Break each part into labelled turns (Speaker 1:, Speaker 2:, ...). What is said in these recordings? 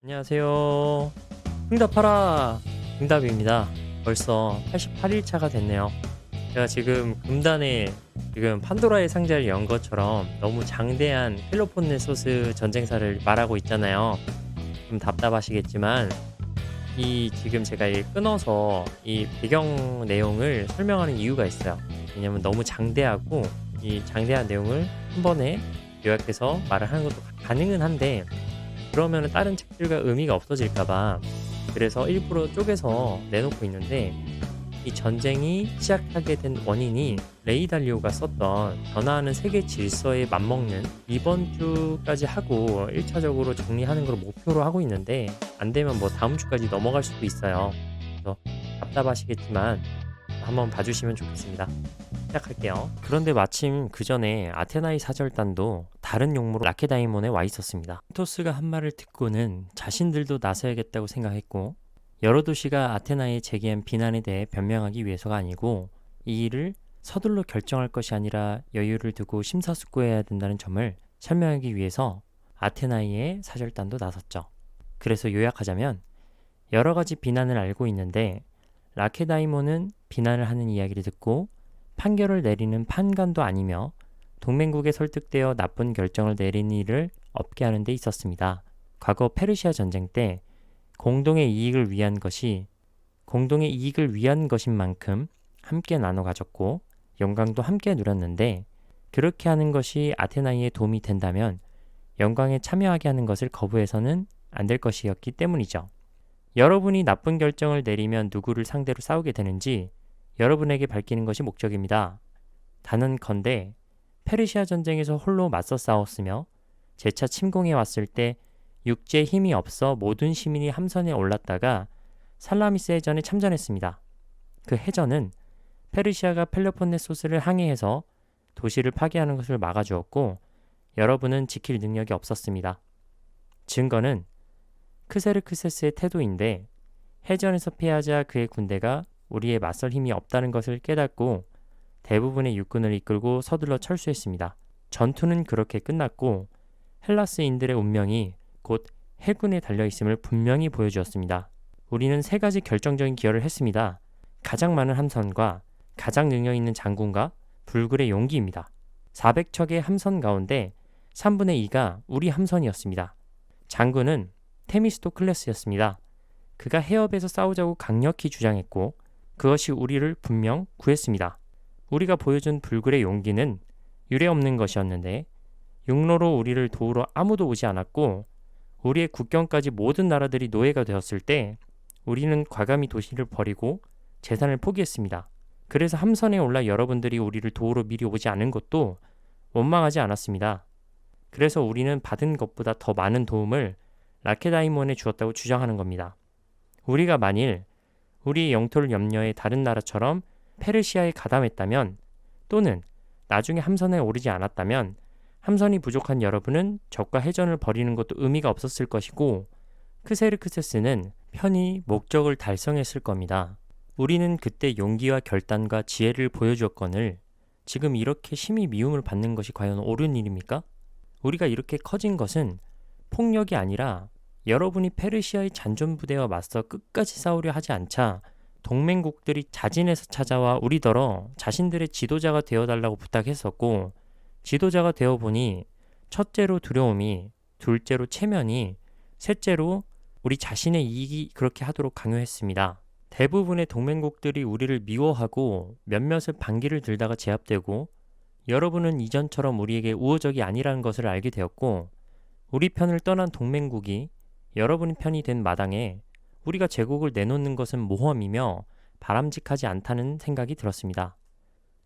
Speaker 1: 안녕하세요. 응답하라! 응답입니다. 벌써 88일차가 됐네요. 제가 지금 금단에 지금 판도라의 상자를 연 것처럼 너무 장대한 펠로폰네소스 전쟁사를 말하고 있잖아요. 좀 답답하시겠지만 이 지금 제가 끊어서 이 배경 내용을 설명하는 이유가 있어요. 왜냐면 너무 장대하고 이 장대한 내용을 한 번에 요약해서 말을 하는 것도 가능은 한데 그러면은 다른 책들과 의미가 없어질까 봐 그래서 일부러 쪼개서 내놓고 있는데 이 전쟁이 시작하게 된 원인이 레이 달리오가 썼던 변화하는 세계 질서에 맞먹는 이번 주까지 하고 1차적으로 정리하는 걸 목표로 하고 있는데 안 되면 뭐 다음 주까지 넘어갈 수도 있어요. 그래서 답답하시겠지만 한번 봐주시면 좋겠습니다. 시작할게요. 그런데 마침 그 전에 아테나이 사절단도 다른 용무로 라케다이몬에 와 있었습니다. 토스가 한 말을 듣고는 자신들도 나서야겠다고 생각했고 여러 도시가 아테나에 제기한 비난에 대해 변명하기 위해서가 아니고 이 일을 서둘러 결정할 것이 아니라 여유를 두고 심사숙고해야 된다는 점을 설명하기 위해서 아테나이의 사절단도 나섰죠. 그래서 요약하자면 여러 가지 비난을 알고 있는데 라케다이몬은 비난을 하는 이야기를 듣고 판결을 내리는 판관도 아니며 동맹국에 설득되어 나쁜 결정을 내리는 일을 없게 하는 데 있었습니다. 과거 페르시아 전쟁 때 공동의 이익을 위한 것인 만큼 함께 나눠 가졌고 영광도 함께 누렸는데 그렇게 하는 것이 아테나이에 도움이 된다면 영광에 참여하게 하는 것을 거부해서는 안 될 것이었기 때문이죠. 여러분이 나쁜 결정을 내리면 누구를 상대로 싸우게 되는지 여러분에게 밝히는 것이 목적입니다. 단언컨대 페르시아 전쟁에서 홀로 맞서 싸웠으며 재차 침공해 왔을 때 육지에 힘이 없어 모든 시민이 함선에 올랐다가 살라미스 해전에 참전했습니다. 그 해전은 페르시아가 펠로폰네소스를 항해해서 도시를 파괴하는 것을 막아주었고 여러분은 지킬 능력이 없었습니다. 증거는 크세르크세스의 태도인데 해전에서 패하자 그의 군대가 우리에 맞설 힘이 없다는 것을 깨닫고 대부분의 육군을 이끌고 서둘러 철수했습니다. 전투는 그렇게 끝났고 헬라스인들의 운명이 곧 해군에 달려있음을 분명히 보여주었습니다. 우리는 세 가지 결정적인 기여를 했습니다. 가장 많은 함선과 가장 능력 있는 장군과 불굴의 용기입니다. 400척의 함선 가운데 3분의 2가 우리 함선이었습니다. 장군은 테미스토클레스였습니다. 그가 해협에서 싸우자고 강력히 주장했고 그것이 우리를 분명 구했습니다. 우리가 보여준 불굴의 용기는 유례없는 것이었는데 육로로 우리를 도우러 아무도 오지 않았고 우리의 국경까지 모든 나라들이 노예가 되었을 때 우리는 과감히 도시를 버리고 재산을 포기했습니다. 그래서 함선에 올라 여러분들이 우리를 도우러 미리 오지 않은 것도 원망하지 않았습니다. 그래서 우리는 받은 것보다 더 많은 도움을 라케다이몬에 주었다고 주장하는 겁니다. 우리가 만일 우리의 영토를 염려해 다른 나라처럼 페르시아에 가담했다면 또는 나중에 함선에 오르지 않았다면 함선이 부족한 여러분은 적과 해전을 벌이는 것도 의미가 없었을 것이고 크세르크세스는 편히 목적을 달성했을 겁니다. 우리는 그때 용기와 결단과 지혜를 보여주었거늘 지금 이렇게 심히 미움을 받는 것이 과연 옳은 일입니까? 우리가 이렇게 커진 것은 폭력이 아니라 여러분이 페르시아의 잔존부대와 맞서 끝까지 싸우려 하지 않자 동맹국들이 자진해서 찾아와 우리더러 자신들의 지도자가 되어달라고 부탁했었고 지도자가 되어보니 첫째로 두려움이, 둘째로 체면이, 셋째로 우리 자신의 이익이 그렇게 하도록 강요했습니다. 대부분의 동맹국들이 우리를 미워하고 몇몇을 반기를 들다가 제압되고 여러분은 이전처럼 우리에게 우호적이 아니라는 것을 알게 되었고 우리 편을 떠난 동맹국이 여러분의 편이 된 마당에 우리가 제국을 내놓는 것은 모험이며 바람직하지 않다는 생각이 들었습니다.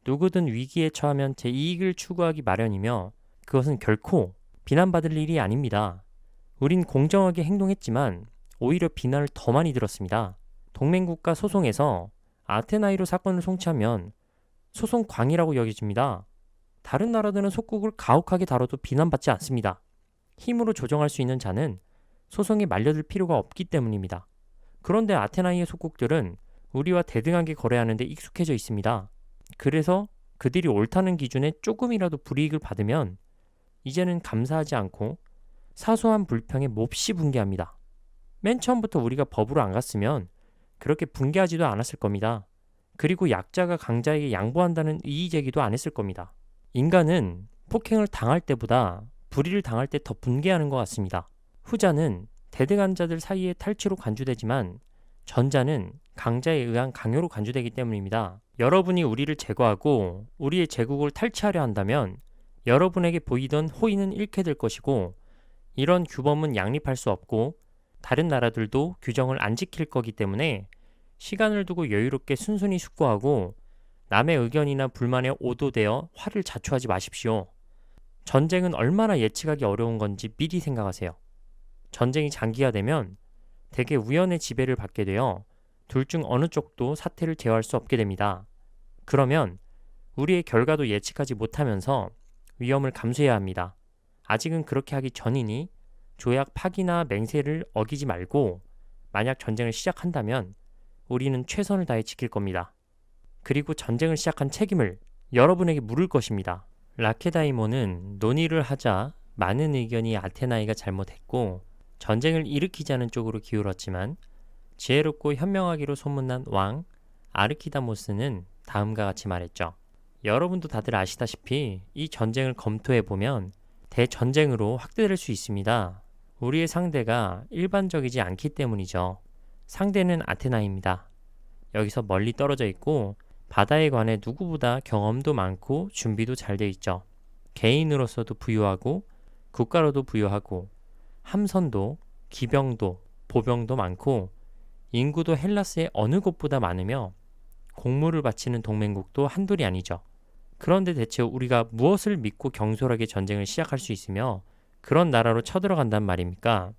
Speaker 1: 누구든 위기에 처하면 제 이익을 추구하기 마련이며 그것은 결코 비난받을 일이 아닙니다. 우린 공정하게 행동했지만 오히려 비난을 더 많이 들었습니다. 동맹국가 소송에서 아테나이로 사건을 송치하면 소송광이라고 여겨집니다. 다른 나라들은 속국을 가혹하게 다뤄도 비난받지 않습니다. 힘으로 조정할 수 있는 자는 소송에 말려들 필요가 없기 때문입니다. 그런데 아테나이의 속국들은 우리와 대등하게 거래하는 데 익숙해져 있습니다. 그래서 그들이 옳다는 기준에 조금이라도 불이익을 받으면 이제는 감사하지 않고 사소한 불평에 몹시 분개합니다. 맨 처음부터 우리가 법으로 안 갔으면 그렇게 붕괴하지도 않았을 겁니다. 그리고 약자가 강자에게 양보한다는 이의 제기도 안 했을 겁니다. 인간은 폭행을 당할 때보다 불의를 당할 때 더 분개하는 것 같습니다. 후자는 대등한 자들 사이에 탈취로 간주되지만 전자는 강자에 의한 강요로 간주되기 때문입니다. 여러분이 우리를 제거하고 우리의 제국을 탈취하려 한다면 여러분에게 보이던 호의는 잃게 될 것이고 이런 규범은 양립할 수 없고 다른 나라들도 규정을 안 지킬 거기 때문에 시간을 두고 여유롭게 순순히 숙고하고 남의 의견이나 불만에 오도되어 화를 자초하지 마십시오. 전쟁은 얼마나 예측하기 어려운 건지 미리 생각하세요. 전쟁이 장기화되면 대개 우연의 지배를 받게 되어 둘 중 어느 쪽도 사태를 제어할 수 없게 됩니다. 그러면 우리의 결과도 예측하지 못하면서 위험을 감수해야 합니다. 아직은 그렇게 하기 전이니 조약 파기나 맹세를 어기지 말고 만약 전쟁을 시작한다면 우리는 최선을 다해 지킬 겁니다. 그리고 전쟁을 시작한 책임을 여러분에게 물을 것입니다. 라케다이몬은 논의를 하자 많은 의견이 아테나이가 잘못했고 전쟁을 일으키자는 쪽으로 기울었지만 지혜롭고 현명하기로 소문난 왕 아르키다모스는 다음과 같이 말했죠. 여러분도 다들 아시다시피 이 전쟁을 검토해보면 대전쟁으로 확대될 수 있습니다. 우리의 상대가 일반적이지 않기 때문이죠. 상대는 아테나입니다. 여기서 멀리 떨어져 있고 바다에 관해 누구보다 경험도 많고 준비도 잘 돼 있죠. 개인으로서도 부유하고 국가로도 부유하고 함선도 기병도 보병도 많고 인구도 헬라스의 어느 곳보다 많으며 공물을 바치는 동맹국도 한둘이 아니죠. 그런데 대체 우리가 무엇을 믿고 경솔하게 전쟁을 시작할 수 있으며 그런 나라로 쳐들어간단 말입니까?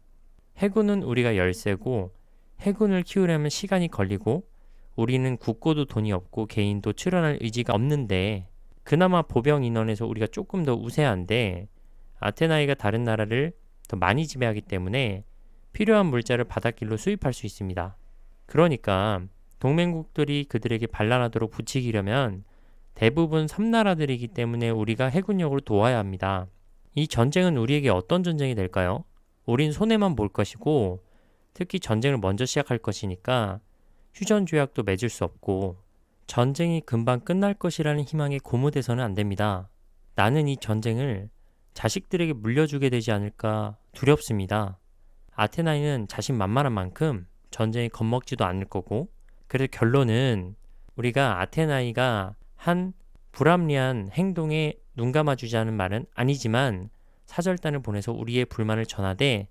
Speaker 1: 해군은 우리가 열세고 해군을 키우려면 시간이 걸리고 우리는 국고도 돈이 없고 개인도 출연할 의지가 없는데 그나마 보병 인원에서 우리가 조금 더 우세한데 아테나이가 다른 나라를 더 많이 지배하기 때문에 필요한 물자를 바닷길로 수입할 수 있습니다. 그러니까 동맹국들이 그들에게 반란하도록 부추기려면 대부분 섬나라들이기 때문에 우리가 해군력으로 도와야 합니다. 이 전쟁은 우리에게 어떤 전쟁이 될까요? 우린 손해만 볼 것이고 특히 전쟁을 먼저 시작할 것이니까 휴전조약도 맺을 수 없고 전쟁이 금방 끝날 것이라는 희망에 고무돼서는 안 됩니다. 나는 이 전쟁을 자식들에게 물려주게 되지 않을까 두렵습니다. 아테나이는 자신만만한 만큼 전쟁에 겁먹지도 않을 거고 그래서 결론은 우리가 아테나이가 한 불합리한 행동에 눈 감아주자는 말은 아니지만 사절단을 보내서 우리의 불만을 전하되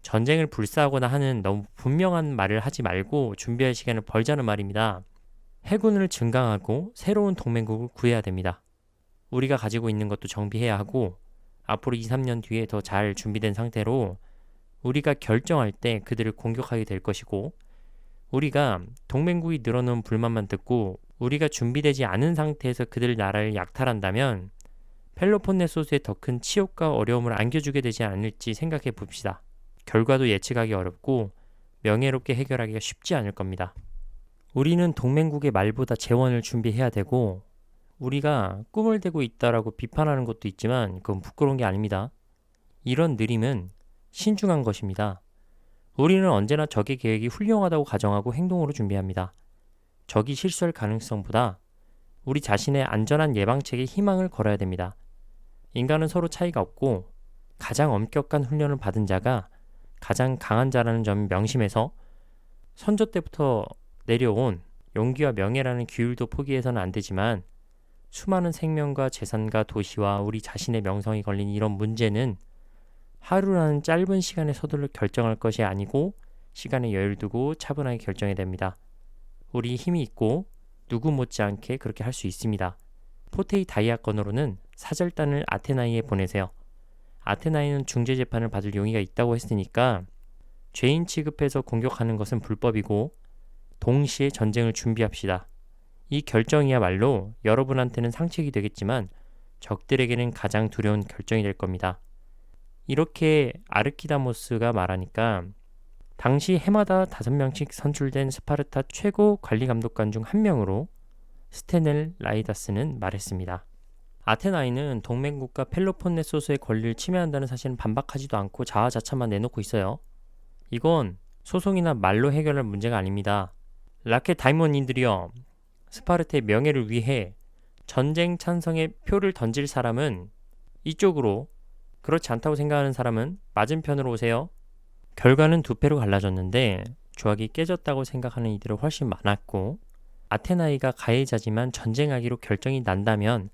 Speaker 1: 전쟁을 불사하거나 하는 너무 분명한 말을 하지 말고 준비할 시간을 벌자는 말입니다. 해군을 증강하고 새로운 동맹국을 구해야 됩니다. 우리가 가지고 있는 것도 정비해야 하고 앞으로 2, 3년 뒤에 더 잘 준비된 상태로 우리가 결정할 때 그들을 공격하게 될 것이고 우리가 동맹국이 늘어놓은 불만만 듣고 우리가 준비되지 않은 상태에서 그들 나라를 약탈한다면 펠로폰네소스에 더 큰 치욕과 어려움을 안겨주게 되지 않을지 생각해 봅시다. 결과도 예측하기 어렵고 명예롭게 해결하기가 쉽지 않을 겁니다. 우리는 동맹국의 말보다 재원을 준비해야 되고 우리가 꿈을 대고 있다라고 비판하는 것도 있지만 그건 부끄러운 게 아닙니다. 이런 느림은 신중한 것입니다. 우리는 언제나 적의 계획이 훌륭하다고 가정하고 행동으로 준비합니다. 적이 실수할 가능성보다 우리 자신의 안전한 예방책에 희망을 걸어야 됩니다. 인간은 서로 차이가 없고 가장 엄격한 훈련을 받은 자가 가장 강한 자라는 점을 명심해서 선조 때부터 내려온 용기와 명예라는 규율도 포기해서는 안 되지만 수많은 생명과 재산과 도시와 우리 자신의 명성이 걸린 이런 문제는 하루라는 짧은 시간에 서둘러 결정할 것이 아니고 시간에 여유를 두고 차분하게 결정해야 됩니다. 우리 힘이 있고 누구 못지않게 그렇게 할 수 있습니다. 포테이 다이아 건으로는 사절단을 아테나이에 보내세요. 아테나이는 중재재판을 받을 용의가 있다고 했으니까 죄인 취급해서 공격하는 것은 불법이고 동시에 전쟁을 준비합시다. 이 결정이야말로 여러분한테는 상책이 되겠지만 적들에게는 가장 두려운 결정이 될 겁니다. 이렇게 아르키다모스가 말하니까 당시 해마다 5명씩 선출된 스파르타 최고 관리감독관 중 한 명으로 스테넬 라이다스는 말했습니다. 아테나이는 동맹국가 펠로폰네소스의 권리를 침해한다는 사실은 반박하지도 않고 자화자찬만 내놓고 있어요. 이건 소송이나 말로 해결할 문제가 아닙니다. 라케다이몬인들이여, 스파르타의 명예를 위해 전쟁 찬성의 표를 던질 사람은 이쪽으로, 그렇지 않다고 생각하는 사람은 맞은편으로 오세요. 결과는 두 패로 갈라졌는데 조약이 깨졌다고 생각하는 이들은 훨씬 많았고, 아테나이가 가해자지만 전쟁하기로 결정이 난다면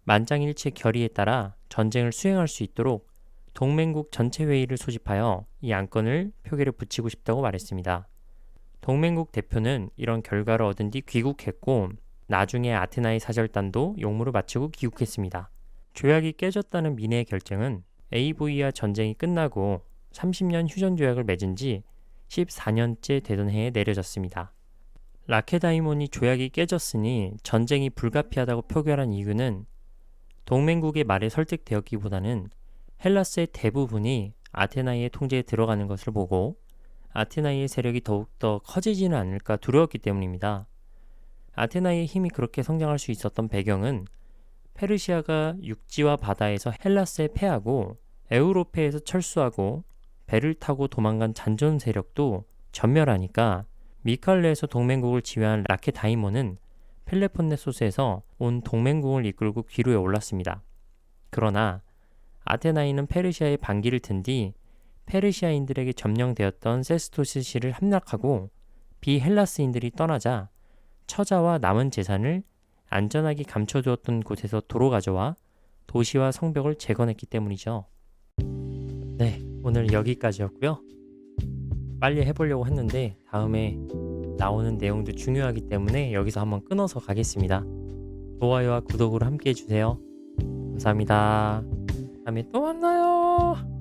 Speaker 1: 만장일치 결의에 따라 전쟁을 수행할 수 있도록 동맹국 전체 회의를 소집하여 이 안건을 표결에 붙이고 싶다고 말했습니다. 동맹국 대표는 이런 결과를 얻은 뒤 귀국했고, 나중에 아테나이 사절단도 용무를 마치고 귀국했습니다. 조약이 깨졌다는 미네의 결정은 에이보이아 전쟁이 끝나고 30년 휴전 조약을 맺은 지 14년째 되던 해에 내려졌습니다. 라케다이몬이 조약이 깨졌으니 전쟁이 불가피하다고 표결한 이유는 동맹국의 말에 설득되었기보다는 헬라스의 대부분이 아테나이의 통제에 들어가는 것을 보고 아테나이의 세력이 더욱더 커지지는 않을까 두려웠기 때문입니다. 아테나이의 힘이 그렇게 성장할 수 있었던 배경은 페르시아가 육지와 바다에서 헬라스에 패하고 에우로페에서 철수하고 배를 타고 도망간 잔존 세력도 전멸하니까 미칼레에서 동맹국을 지휘한 라케다이몬은 펠레폰네소스에서 온 동맹국을 이끌고 귀로에 올랐습니다. 그러나 아테나이는 페르시아의 반기를 든 뒤 페르시아인들에게 점령되었던 세스토시를 함락하고 비헬라스인들이 떠나자 처자와 남은 재산을 안전하게 감춰두었던 곳에서 도로 가져와 도시와 성벽을 재건했기 때문이죠. 네, 오늘 여기까지였고요. 빨리 해보려고 했는데 다음에 나오는 내용도 중요하기 때문에 여기서 한번 끊어서 가겠습니다. 좋아요와 구독으로 함께 해주세요. 감사합니다. 다음에 또 만나요.